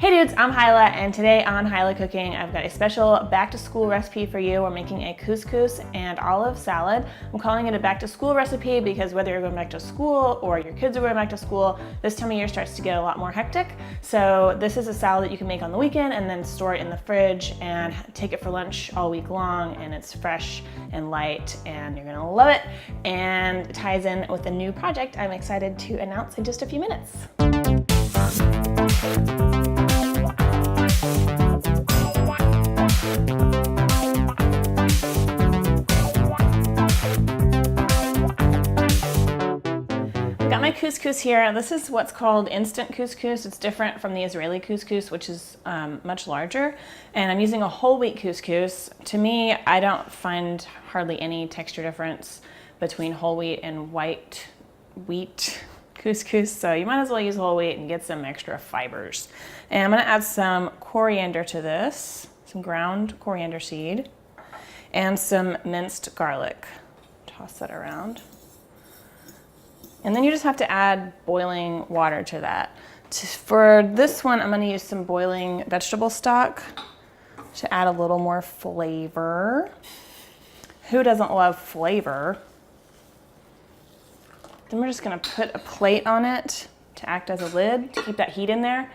Hey dudes, I'm Hilah, and today on Hilah Cooking, I've got a special back to school recipe for you. We're making a couscous and olive salad. I'm calling it a back to school recipe because whether you're going back to school or your kids are going back to school, this time of year starts to get a lot more hectic. So this is a salad that you can make on the weekend and then store it in the fridge and take it for lunch all week long, and it's fresh and light and you're gonna love it. And it ties in with a new project I'm excited to announce in just a few minutes. Got my couscous here. This is what's called instant couscous. It's different from the Israeli couscous, which is much larger. And I'm using a whole wheat couscous. To me, I don't find hardly any texture difference between whole wheat and white wheat couscous. So you might as well use whole wheat and get some extra fibers. And I'm gonna add some coriander to this, some ground coriander seed, and some minced garlic. Toss that around. And then you just have to add boiling water to that. For this one, I'm gonna use some boiling vegetable stock to add a little more flavor. Who doesn't love flavor? Then we're just gonna put a plate on it to act as a lid to keep that heat in there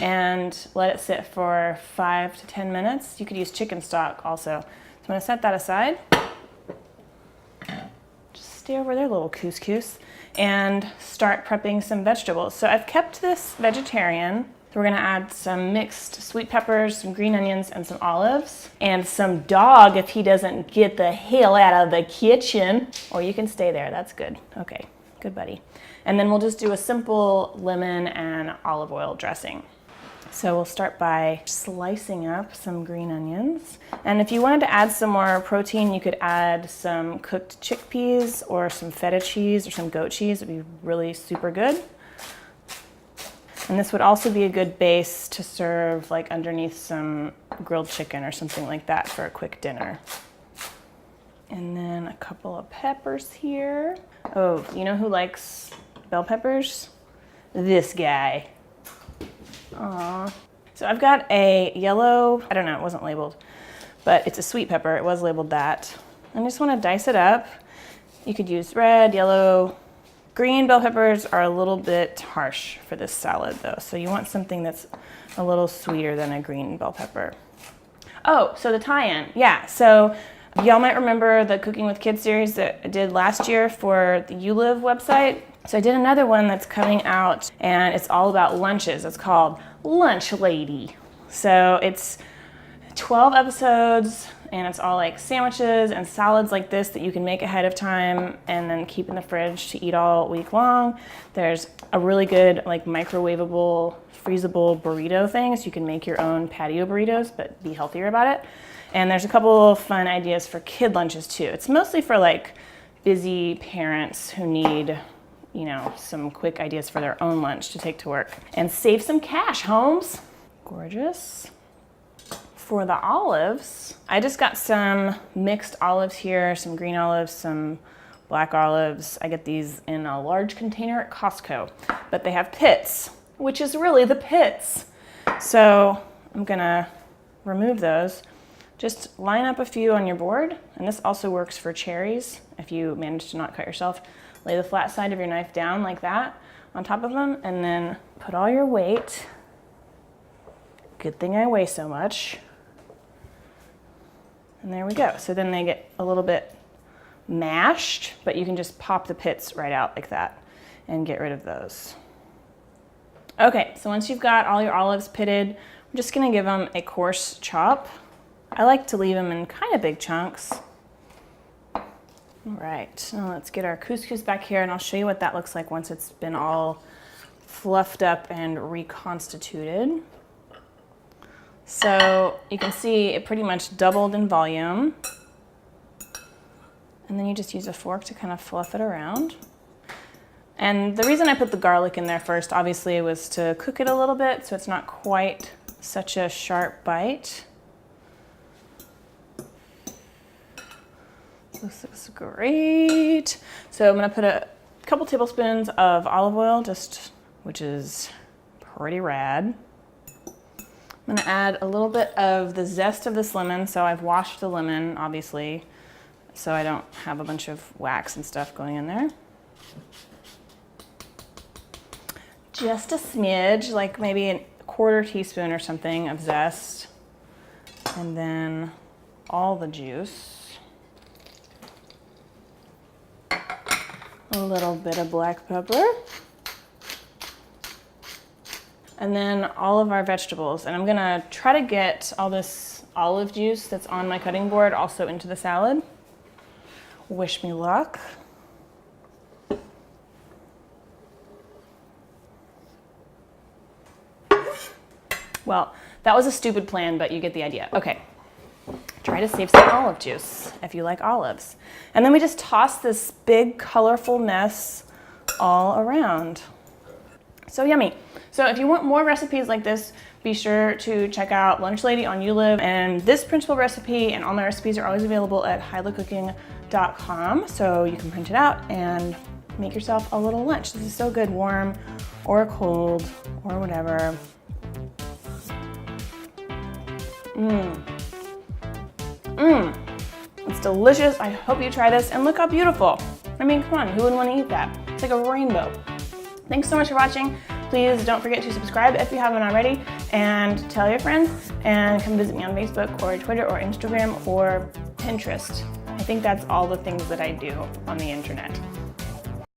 and let it sit for 5 to 10 minutes. You could use chicken stock also. So I'm gonna set that aside. Just stay over there, little couscous, and start prepping some vegetables. So I've kept this vegetarian. So we're gonna add some mixed sweet peppers, some green onions, and some olives, and some dog if he doesn't get the hell out of the kitchen. Or you can stay there, that's good. Okay, good buddy. And then we'll just do a simple lemon and olive oil dressing. So we'll start by slicing up some green onions. And if you wanted to add some more protein, you could add some cooked chickpeas or some feta cheese or some goat cheese. It'd be really super good. And this would also be a good base to serve like underneath some grilled chicken or something like that for a quick dinner. And then a couple of peppers here. Oh, you know who likes bell peppers? This guy. Aww. So I've got a yellow, I don't know, it wasn't labeled, but it's a sweet pepper. It was labeled that. I just want to dice it up. You could use red, yellow. Green bell peppers are a little bit harsh for this salad though, so you want something that's a little sweeter than a green bell pepper. Oh, so the tie-in, yeah. So y'all might remember the Cooking with Kids series that I did last year for the You Live website. So I did another one that's coming out, and it's all about lunches. It's called Lunch Lady. So it's 12 episodes, and it's all like sandwiches and salads like this that you can make ahead of time and then keep in the fridge to eat all week long. There's a really good like microwavable, freezable burrito thing, so you can make your own patio burritos, but be healthier about it. And there's a couple fun ideas for kid lunches too. It's mostly for like busy parents who need, you know, some quick ideas for their own lunch to take to work. And save some cash, Holmes. Gorgeous. For the olives, I just got some mixed olives here, some green olives, some black olives. I get these in a large container at Costco, but they have pits, which is really the pits. So I'm gonna remove those. Just line up a few on your board, and this also works for cherries if you manage to not cut yourself. Lay the flat side of your knife down like that on top of them, and then put all your weight. Good thing I weigh so much. And there we go. So then they get a little bit mashed, but you can just pop the pits right out like that and get rid of those. Okay, so once you've got all your olives pitted, I'm just gonna give them a coarse chop. I like to leave them in kind of big chunks. All right, now let's get our couscous back here, and I'll show you what that looks like once it's been all fluffed up and reconstituted. So you can see it pretty much doubled in volume. And then you just use a fork to kind of fluff it around. And the reason I put the garlic in there first, obviously, was to cook it a little bit so it's not quite such a sharp bite. This looks great. So I'm gonna put a couple tablespoons of olive oil, which is pretty rad. I'm gonna add a little bit of the zest of this lemon. So I've washed the lemon, obviously, so I don't have a bunch of wax and stuff going in there. Just a smidge, like maybe a quarter teaspoon or something of zest. And then all the juice. A little bit of black pepper. And then all of our vegetables. And I'm gonna try to get all this olive juice that's on my cutting board also into the salad. Wish me luck. Well, that was a stupid plan, but you get the idea. Okay, try to save some olive juice if you like olives. And then we just toss this big colorful mess all around. So yummy. So if you want more recipes like this, be sure to check out Lunch Lady on YouLive. And this principal recipe and all my recipes are always available at hilahcooking.com. So you can print it out and make yourself a little lunch. This is so good, warm or cold or whatever. It's delicious. I hope you try this and look how beautiful. I mean, come on, who wouldn't want to eat that? It's like a rainbow. Thanks so much for watching. Please don't forget to subscribe if you haven't already, and tell your friends, and come visit me on Facebook or Twitter or Instagram or Pinterest. I think that's all the things that I do on the internet.